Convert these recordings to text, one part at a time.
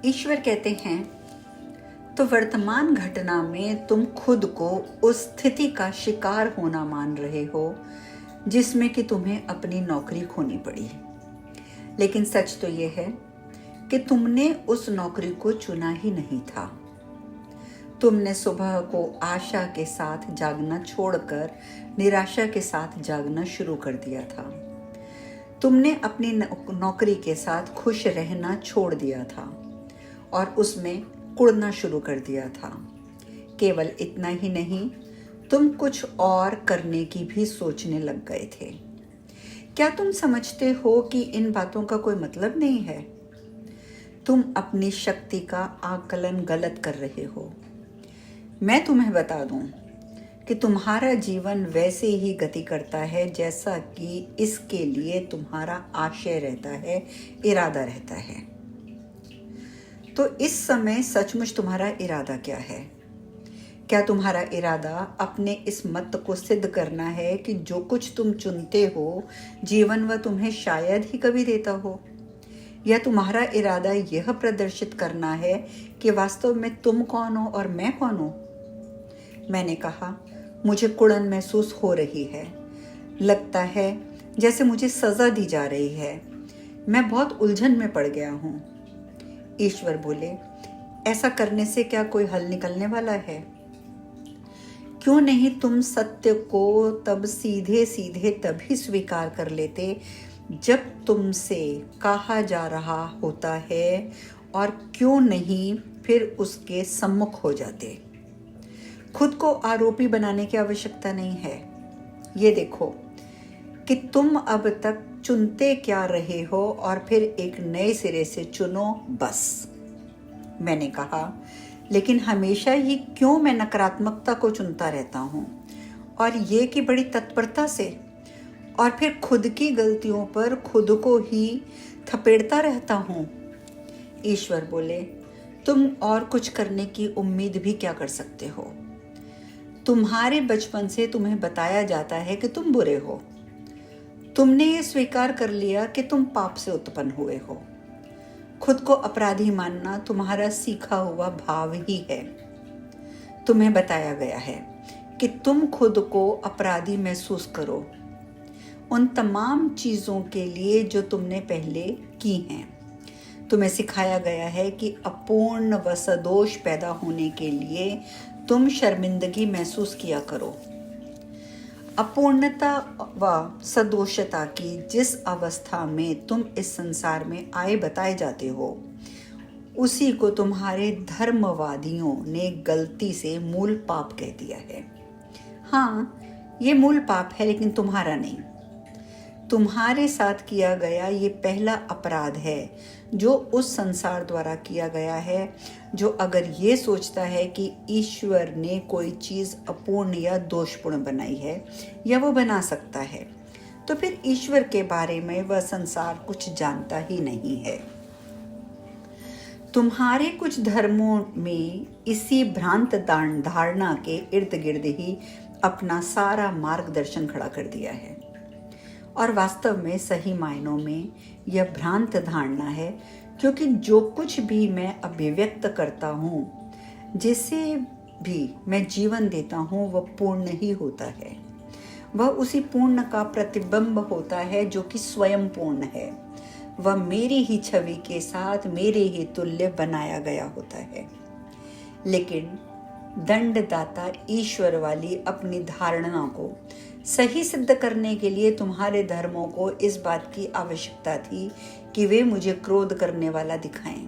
ईश्वर कहते हैं, तो वर्तमान घटना में तुम खुद को उस स्थिति का शिकार होना मान रहे हो जिसमें कि तुम्हें अपनी नौकरी खोनी पड़ी। लेकिन सच तो ये है कि तुमने उस नौकरी को चुना ही नहीं था। तुमने सुबह को आशा के साथ जागना छोड़कर निराशा के साथ जागना शुरू कर दिया था। तुमने अपनी नौकरी के साथ खुश रहना छोड़ दिया था और उसमें कुड़ना शुरू कर दिया था। केवल इतना ही नहीं, तुम कुछ और करने की भी सोचने लग गए थे। क्या तुम समझते हो कि इन बातों का कोई मतलब नहीं है? तुम अपनी शक्ति का आकलन गलत कर रहे हो। मैं तुम्हें बता दूं कि तुम्हारा जीवन वैसे ही गति करता है जैसा कि इसके लिए तुम्हारा आशय रहता है, इरादा रहता है। तो इस समय सचमुच तुम्हारा इरादा क्या है? क्या तुम्हारा इरादा अपने इस मत को सिद्ध करना है कि जो कुछ तुम चुनते हो जीवन वह तुम्हें शायद ही कभी देता हो? या तुम्हारा इरादा यह प्रदर्शित करना है कि वास्तव में तुम कौन हो और मैं कौन हूं? मैंने कहा, मुझे कुड़न महसूस हो रही है। लगता है जैसे मुझे सजा दी जा रही है। मैं बहुत उलझन में पड़ गया हूं। ईश्वर बोले, ऐसा करने से क्या कोई हल निकलने वाला है? क्यों नहीं तुम सत्य को तब सीधे सीधे तभी स्वीकार कर लेते जब तुमसे कहा जा रहा होता है, और क्यों नहीं फिर उसके सम्मुख हो जाते? खुद को आरोपी बनाने की आवश्यकता नहीं है। ये देखो कि तुम अब तक चुनते क्या रहे हो और फिर एक नए सिरे से चुनो बस। मैंने कहा, लेकिन हमेशा ही क्यों मैं नकारात्मकता को चुनता रहता हूँ, और ये कि बड़ी तत्परता से, और फिर खुद की गलतियों पर खुद को ही थपेड़ता रहता हूँ। ईश्वर बोले, तुम और कुछ करने की उम्मीद भी क्या कर सकते हो? तुम्हारे बचपन से तुम्हें बताया जाता है कि तुम बुरे हो। तुमने ये स्वीकार कर लिया कि तुम पाप से उत्पन्न हुए हो। खुद को अपराधी मानना तुम्हारा सीखा हुआ भाव ही है। तुम्हें बताया गया है कि तुम खुद को अपराधी महसूस करो उन तमाम चीज़ों के लिए जो तुमने पहले की हैं। तुम्हें सिखाया गया है कि अपूर्ण व सदोष पैदा होने के लिए तुम शर्मिंदगी महसूस किया करो। अपूर्णता व सदोषता की जिस अवस्था में तुम इस संसार में आए बताए जाते हो, उसी को तुम्हारे धर्मवादियों ने गलती से मूल पाप कह दिया है। हाँ, ये मूल पाप है, लेकिन तुम्हारा नहीं। तुम्हारे साथ किया गया ये पहला अपराध है जो उस संसार द्वारा किया गया है, जो अगर ये सोचता है कि ईश्वर ने कोई चीज़ अपूर्ण या दोषपूर्ण बनाई है या वो बना सकता है, तो फिर ईश्वर के बारे में वह संसार कुछ जानता ही नहीं है। तुम्हारे कुछ धर्मों में इसी भ्रांत धारणा के इर्द गिर्द ही अपना सारा मार्गदर्शन खड़ा कर दिया है, और वास्तव में सही मायनों में यह भ्रांत धारणा है, क्योंकि जो कुछ भी मैं अभिव्यक्त करता हूँ, जिसे भी मैं जीवन देता हूँ, वह पूर्ण ही होता है। वह उसी पूर्ण का प्रतिबिंब होता है जो कि स्वयं पूर्ण है। वह मेरी ही छवि के साथ मेरे ही तुल्य बनाया गया होता है। लेकिन दंडदाता ईश्वर वाली अपनी धारणा को सही सिद्ध करने के लिए तुम्हारे धर्मों को इस बात की आवश्यकता थी कि वे मुझे क्रोध करने वाला दिखाएं,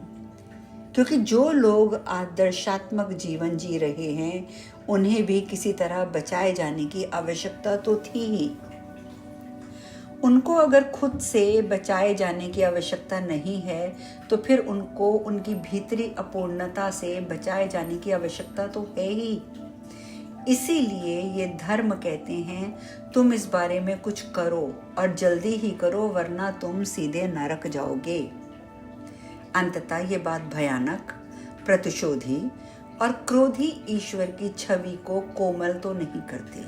क्योंकि जो लोग आदर्शात्मक जीवन जी रहे हैं उन्हें भी किसी तरह बचाए जाने की आवश्यकता तो थी ही। उनको अगर खुद से बचाए जाने की आवश्यकता नहीं है, तो फिर उनको उनकी भीतरी अपूर्णता से बचाए जाने की आवश्यकता तो है ही। इसीलिए ये धर्म कहते हैं, तुम इस बारे में कुछ करो और जल्दी ही करो, वरना तुम सीधे नरक जाओगे। अंततः ये बात भयानक, प्रतिशोधी और क्रोधी ईश्वर की छवि को कोमल तो नहीं करती,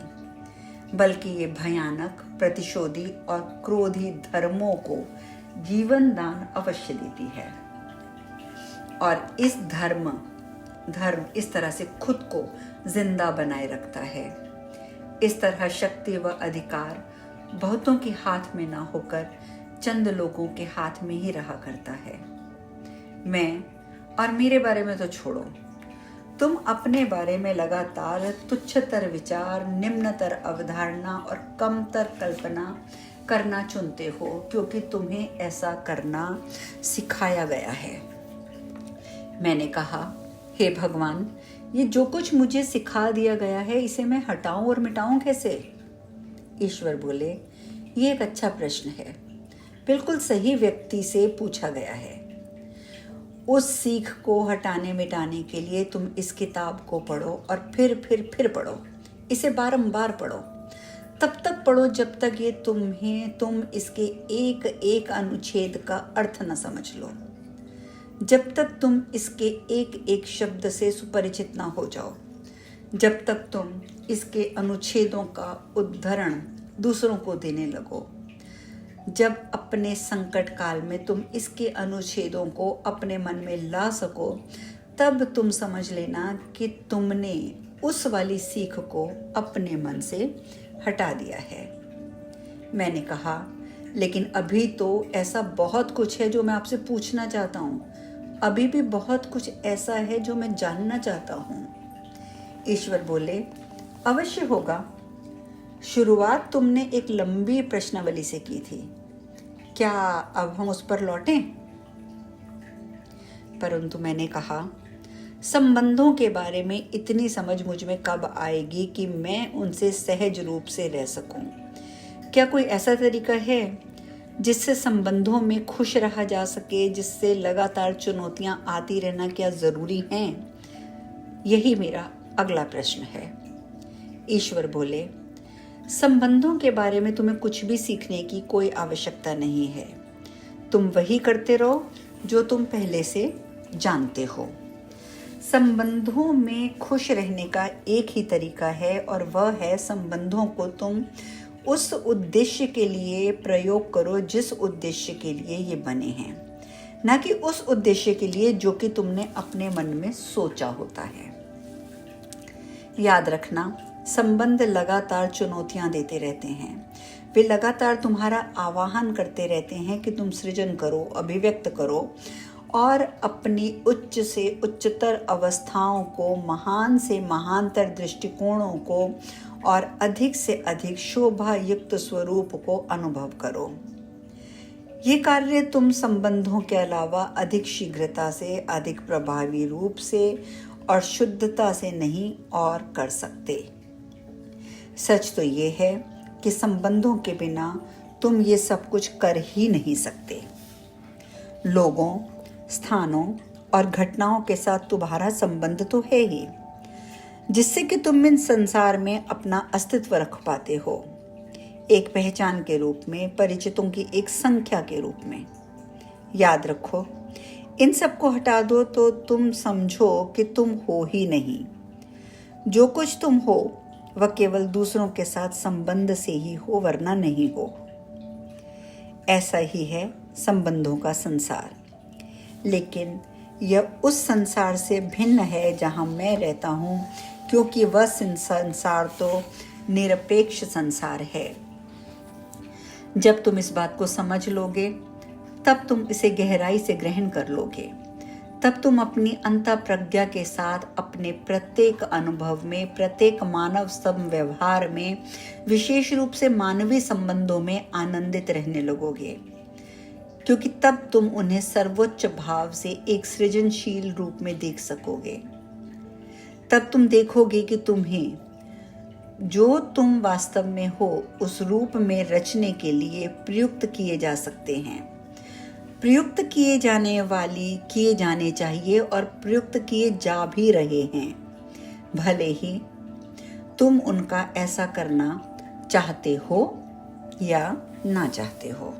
बल्कि ये भयानक, प्रतिशोधी और क्रोधी धर्मों को जीवन दान अवश्य देती है। और इस धर्म इस तरह से खुद को जिंदा बनाए रखता है। इस तरह शक्ति व अधिकार बहुतों के हाथ में ना होकर चंद लोगों के हाथ में ही रहा करता है। मैं और मेरे बारे में तो छोड़ो, तुम अपने बारे में लगातार तुच्छतर विचार, निम्नतर अवधारणा और कमतर कल्पना करना चुनते हो, क्योंकि तुम्हें ऐसा करना सिखाया गया है। मैंने कहा, हे भगवान, ये जो कुछ मुझे सिखा दिया गया है, इसे मैं हटाऊं और मिटाऊं कैसे? ईश्वर बोले, ये एक अच्छा प्रश्न है, बिल्कुल सही व्यक्ति से पूछा गया है। उस सीख को हटाने मिटाने के लिए तुम इस किताब को पढ़ो और फिर पढ़ो, इसे बारंबार पढ़ो, तब तक पढ़ो जब तक ये तुम इसके एक एक अनुच्छेद का अर्थ न समझ लो, जब तक तुम इसके एक एक शब्द से सुपरिचित ना हो जाओ, जब तक तुम इसके अनुच्छेदों का उद्धरण दूसरों को देने लगो, जब अपने संकट काल में तुम इसके अनुच्छेदों को अपने मन में ला सको, तब तुम समझ लेना कि तुमने उस वाली सीख को अपने मन से हटा दिया है। मैंने कहा, लेकिन अभी तो ऐसा बहुत कुछ है जो मैं आपसे पूछना चाहता हूँ, अभी भी बहुत कुछ ऐसा है जो मैं जानना चाहता हूँ। ईश्वर बोले, अवश्य होगा। शुरुआत तुमने एक लंबी प्रश्नावली से की थी, क्या अब हम उस पर लौटें? परंतु मैंने कहा, संबंधों के बारे में इतनी समझ मुझ में कब आएगी कि मैं उनसे सहज रूप से रह सकूं? क्या कोई ऐसा तरीका है जिससे संबंधों में खुश रहा जा सके, जिससे लगातार चुनौतियां आती रहना क्या जरूरी हैं? यही मेरा अगला प्रश्न है। ईश्वर बोले, संबंधों के बारे में तुम्हें कुछ भी सीखने की कोई आवश्यकता नहीं है। तुम वही करते रहो जो तुम पहले से जानते हो। संबंधों में खुश रहने का एक ही तरीका है, और वह है संबंधों को तुम उस उद्देश्य के लिए प्रयोग करो जिस उद्देश्य के लिए ये बने हैं, ना कि उस उद्देश्य के लिए जो कि तुमने अपने मन में सोचा होता है। याद रखना, संबंध लगातार चुनौतियां देते रहते हैं। वे लगातार तुम्हारा आवाहन करते रहते हैं कि तुम सृजन करो, अभिव्यक्त करो और अपनी उच्च से उच्चतर अवस्थाओं को, महान से महानतर दृष्टिकोणों को और अधिक से अधिक शोभा युक्त स्वरूप को अनुभव करो। ये कार्य तुम संबंधों के अलावा अधिक शीघ्रता से, अधिक प्रभावी रूप से और शुद्धता से नहीं और कर सकते। सच तो ये है कि संबंधों के बिना तुम ये सब कुछ कर ही नहीं सकते। लोगों, स्थानों और घटनाओं के साथ तुम्हारा संबंध तो है ही, जिससे कि तुम इन संसार में अपना अस्तित्व रख पाते हो, एक पहचान के रूप में, परिचितों की एक संख्या के रूप में। याद रखो, इन सब को हटा दो तो तुम समझो कि तुम हो ही नहीं। जो कुछ तुम हो वह केवल दूसरों के साथ संबंध से ही हो, वरना नहीं हो। ऐसा ही है संबंधों का संसार, लेकिन यह उस संसार से भिन्न है जहां मैं रहता हूं, क्योंकि वह संसार तो निरपेक्ष संसार है। जब तुम इस बात को समझ लोगे, तब तुम इसे गहराई से ग्रहण कर लोगे। तब तुम अपनी अंतःप्रज्ञा के साथ अपने प्रत्येक अनुभव में, प्रत्येक मानव व्यवहार में, विशेष रूप से मानवीय संबंधों में आनंदित रहने लगोगे, क्योंकि तब तुम उन्हें सर्वोच्च भाव से एक सृजनशील रूप में देख सकोगे। तब तुम देखोगे कि तुम्हें जो तुम वास्तव में हो उस रूप में रचने के लिए प्रयुक्त किए जा सकते हैं, प्रयुक्त किए जाने चाहिए और प्रयुक्त किए जा भी रहे हैं, भले ही तुम उनका ऐसा करना चाहते हो या ना चाहते हो।